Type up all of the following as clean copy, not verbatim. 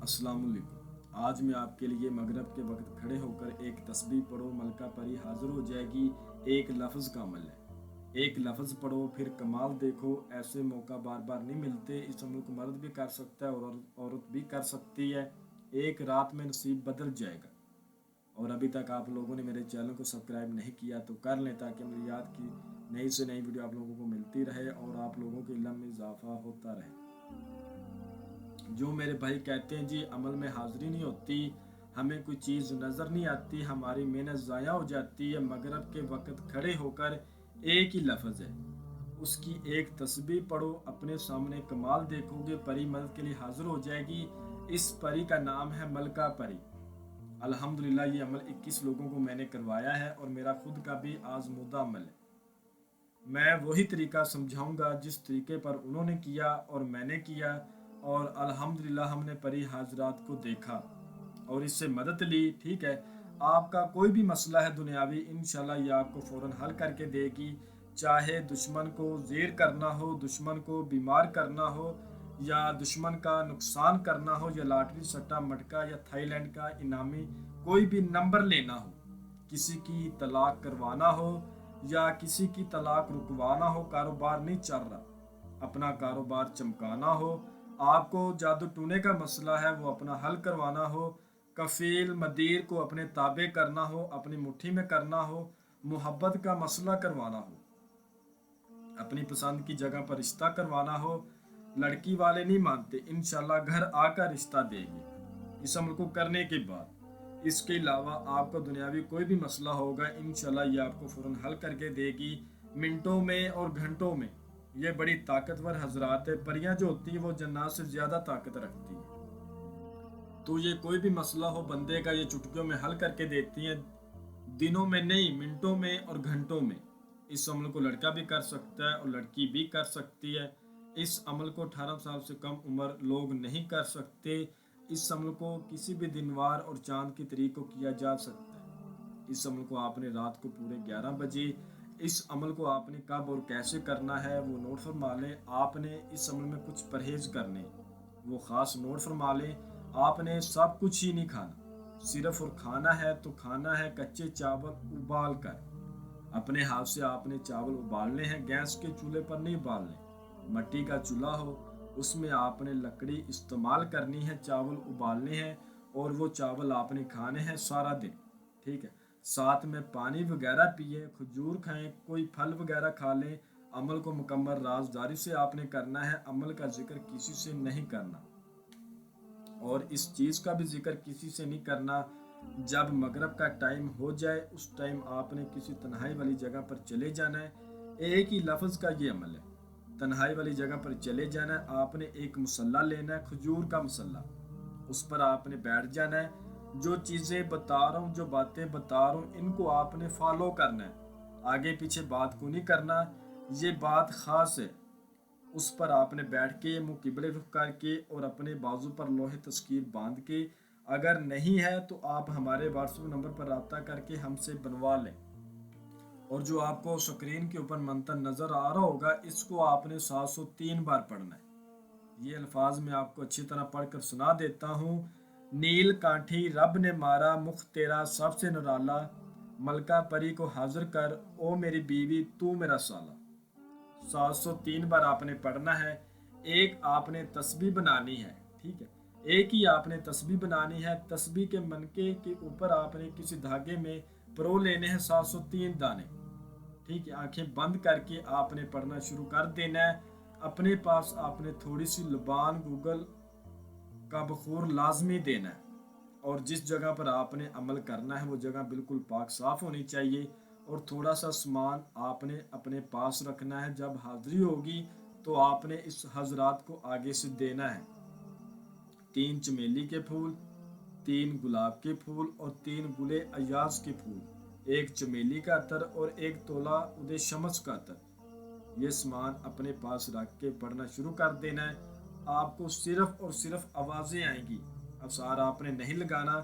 अस्सलाम वालेकुम। आज मैं आपके लिए मगरिब के वक्त खड़े होकर एक तस्बीह पढ़ो मलका परी हाजिर हो जाएगी, एक लफ्ज़ का अमल है। एक लफ्ज़ पढ़ो फिर कमाल देखो, ऐसे मौका बार बार नहीं मिलते। इस अमल को मर्द भी कर सकता है और औरत भी कर सकती है। एक रात में नसीब बदल जाएगा। और अभी तक आप लोगों ने मेरे चैनल को सब्सक्राइब नहीं किया तो कर लें, ताकि अमलियात की नई से नई वीडियो आप लोगों को मिलती रहे और आप लोगों के इल्म में इजाफा होता रहे। जो मेरे भाई कहते हैं जी अमल में हाज़िरी नहीं होती, हमें कोई चीज़ नज़र नहीं आती, हमारी मेहनत ज़ाया हो जाती है। मगरिब के वक्त खड़े होकर एक ही लफ्ज़ है, उसकी एक तस्बीह पढ़ो, अपने सामने कमाल देखोगे, परी मदद के लिए हाजिर हो जाएगी। इस परी का नाम है मलका परी। अल्हम्दुलिल्लाह ये अमल 21 लोगों को मैंने करवाया है और मेरा खुद का भी आजमूदा अमल है। मैं वही तरीका समझाऊंगा जिस तरीके पर उन्होंने किया और मैंने किया, और अल्हम्दुलिल्लाह हमने परी हाजरात को देखा और इससे मदद ली। ठीक है, आपका कोई भी मसला है दुनियावी, इंशाल्लाह ये आपको फ़ौरन हल करके देगी। चाहे दुश्मन को ज़ेर करना हो, दुश्मन को बीमार करना हो, या दुश्मन का नुकसान करना हो, या लॉटरी सट्टा मटका या थाईलैंड का इनामी कोई भी नंबर लेना हो, किसी की तलाक करवाना हो या किसी की तलाक रुकवाना हो, कारोबार नहीं चल रहा, अपना कारोबार चमकाना हो, आपको जादू टूने का मसला है वो अपना हल करवाना हो, कफील मदीर को अपने ताबे करना हो, अपनी मुट्ठी में करना हो, मोहब्बत का मसला करवाना हो, अपनी पसंद की जगह पर रिश्ता करवाना हो, लड़की वाले नहीं मानते, इंशाल्लाह घर आकर रिश्ता देंगे इस अमल को करने के बाद। इसके अलावा आपका दुनियावी कोई भी मसला होगा, इंशाल्लाह ये आपको फ़ौरन हल करके देगी, मिनटों में और घंटों में। ये बड़ी ताकतवर हजरात है, परियां जो होती हैं वो जन्नात से ज़्यादा ताकत रखती हैं। तो ये कोई भी मसला हो बंदे का, ये चुटकियों में हल करके देती हैं, दिनों में नहीं, मिनटों में और घंटों में। इस अमल को लड़का भी कर सकता है और लड़की भी कर सकती है। इस अमल को 18 साल से कम उम्र लोग नहीं कर सकते। इस अमल को किसी भी दिन वार और चांद की तारीख को किया जा सकता है। इस अमल को आपने रात को पूरे 11 बजे, इस अमल को आपने कब और कैसे करना है वो नोट फरमा लें। आपने इस अमल में कुछ परहेज करने, वो ख़ास नोट फरमा लें। आपने सब कुछ ही नहीं खाना, सिर्फ और खाना है तो खाना है कच्चे चावल उबाल कर। अपने हाथ से आपने चावल उबालने हैं, गैस के चूल्हे पर नहीं उबालने। मट्टी का चूल्हा हो, उसमें आपने लकड़ी इस्तेमाल करनी है, चावल उबालने हैं और वो चावल आपने खाने हैं सारा दिन। ठीक है, साथ में पानी वगैरह पिए, खजूर खाएं, कोई फल वगैरह खा लें। अमल को मुकम्मल राजदारी से आपने करना है, अमल का जिक्र किसी से नहीं करना और इस चीज़ का भी जिक्र किसी से नहीं करना। जब मगरब का टाइम हो जाए उस टाइम आपने किसी तन्हाई वाली जगह पर चले जाना है। एक ही लफ्ज़ का ये अमल है, तन्हाई वाली जगह पर चले जाना है। आपने एक मुसल्ला लेना है, खजूर का मुसल्ला, उस पर आपने बैठ जाना है। जो चीज़ें बता रहा हूँ, जो बातें बता रहा हूँ, इनको आपने फॉलो करना है, आगे पीछे बात को नहीं करना। ये बात ख़ास है। उस पर आपने बैठ के मुंह किबले रुख करके और अपने बाजू पर लोहे तस्कीर बांध के, अगर नहीं है तो आप हमारे व्हाट्सएप नंबर पर रब्ता करके हमसे बनवा लें। और जो आपको स्क्रीन के ऊपर मंत्र नज़र आ रहा होगा, इसको आपने 703 बार पढ़ना है। ये अल्फाज मैं आपको अच्छी तरह पढ़कर सुना देता हूँ। नील काठी रब ने मारा, मुख तेरा सबसे निराला, मलका परी को हाजिर कर, ओ मेरी बीवी तू मेरा साला। 703 बार आपने पढ़ना है। एक आपने तस्बीह बनानी है। ठीक है, एक ही आपने तस्बीह बनानी है। तस्बीह के मनके के ऊपर आपने किसी धागे में परो लेने हैं 703 दाने। ठीक है, आंखें बंद करके आपने पढ़ना शुरू कर देना है। अपने पास आपने थोड़ी सी लबान गूगल का बखूर लाजमी देना है। और जिस जगह पर आपने अमल करना है वो जगह बिल्कुल पाक साफ होनी चाहिए। और थोड़ा सा सामान आपने अपने पास रखना है। जब हाजिरी होगी तो आपने इस हजरात को आगे से देना है। 3 चमेली के फूल, 3 गुलाब के फूल और 3 गुले अयाज के फूल, 1 चमेली का अतर और 1 तोला उदय शमस का अतर। ये सामान अपने पास रख के पढ़ना शुरू कर देना है। आपको सिर्फ और सिर्फ आवाज़ें आएंगी, अवसार आपने नहीं लगाना।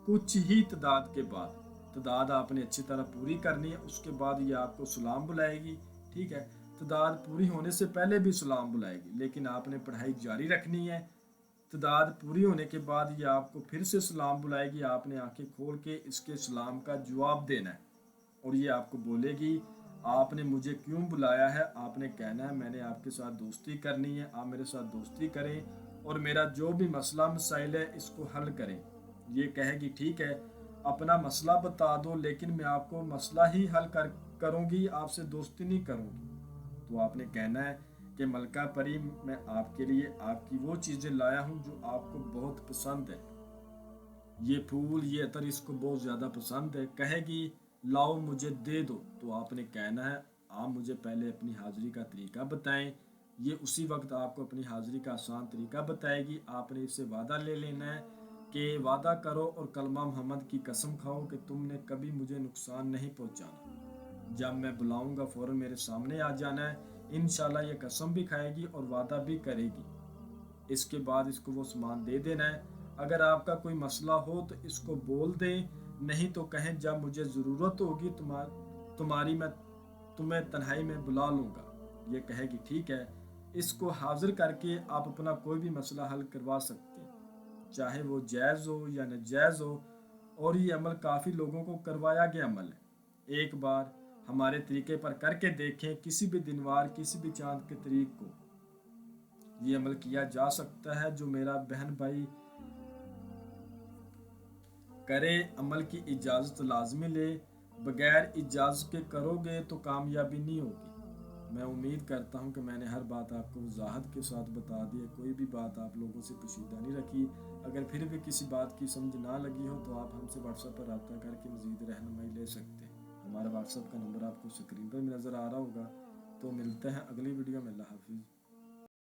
कुछ ही तादाद के बाद, तादाद आपने अच्छी तरह पूरी करनी है, उसके बाद ये आपको सलाम बुलाएगी। ठीक है, तादाद पूरी होने से पहले भी सलाम बुलाएगी, लेकिन आपने पढ़ाई जारी रखनी है। تعداد پوری ہونے کے بعد یہ آپ کو پھر سے سلام بلائے گی. آپ نے آنکھیں کھول کے اس کے سلام کا جواب دینا ہے اور یہ آپ کو بولے گی آپ نے مجھے کیوں بلایا ہے. آپ نے کہنا ہے میں نے آپ کے ساتھ دوستی کرنی ہے, آپ میرے ساتھ دوستی کریں اور میرا جو بھی مسئلہ مسائل ہے اس کو حل کریں. یہ کہے گی ٹھیک ہے اپنا مسئلہ بتا دو لیکن میں آپ کو مسئلہ ہی حل کروں گی, آپ سے دوستی نہیں کروں گی. تو آپ نے کہنا ہے کہ ملکہ پری میں آپ کے لیے آپ کی وہ چیزیں لایا ہوں جو آپ کو بہت پسند ہے. یہ پھول یہ عطر اس کو بہت زیادہ پسند ہے. کہے گی لاؤ مجھے دے دو. تو آپ نے کہنا ہے آپ مجھے پہلے اپنی حاضری کا طریقہ بتائیں. یہ اسی وقت آپ کو اپنی حاضری کا آسان طریقہ بتائے گی. آپ نے اس سے وعدہ لے لینا ہے کہ وعدہ کرو اور کلمہ محمد کی قسم کھاؤ کہ تم نے کبھی مجھے نقصان نہیں پہنچانا. جب میں بلاؤں گا فوراً میرے سامنے آ جانا ہے. انشاءاللہ یہ قسم بھی کھائے گی اور وعدہ بھی کرے گی. اس کے بعد اس کو وہ سامان دے دینا ہے. اگر آپ کا کوئی مسئلہ ہو تو اس کو بول دیں, نہیں تو کہیں جب مجھے ضرورت ہوگی تمہاری میں تمہیں تنہائی میں بلا لوں گا. یہ کہے گی ٹھیک ہے. اس کو حاضر کر کے آپ اپنا کوئی بھی مسئلہ حل کروا سکتے ہیں, چاہے وہ جائز ہو یا ناجائز ہو. اور یہ عمل کافی لوگوں کو کروایا گیا عمل ہے. ایک بار ہمارے طریقے پر کر کے دیکھیں, کسی بھی دنوار کسی بھی چاند کے طریق کو یہ عمل کیا جا سکتا ہے. جو میرا بہن بھائی کرے عمل کی اجازت لازمی لے, بغیر اجازت کے کرو گے تو کامیابی نہیں ہوگی. میں امید کرتا ہوں کہ میں نے ہر بات آپ کو وضاحت کے ساتھ بتا دی ہے. کوئی بھی بات آپ لوگوں سے پوشیدہ نہیں رکھی. اگر پھر بھی کسی بات کی سمجھ نہ لگی ہو تو آپ ہم سے واٹس ایپ پر رابطہ کر کے مزید رہنمائی لے سکتے ہیں. ہمارا واٹس ایپ کا نمبر آپ کو اسکرین پر بھی نظر آ رہا ہوگا. تو ملتے ہیں اگلی ویڈیو میں. اللہ حافظ.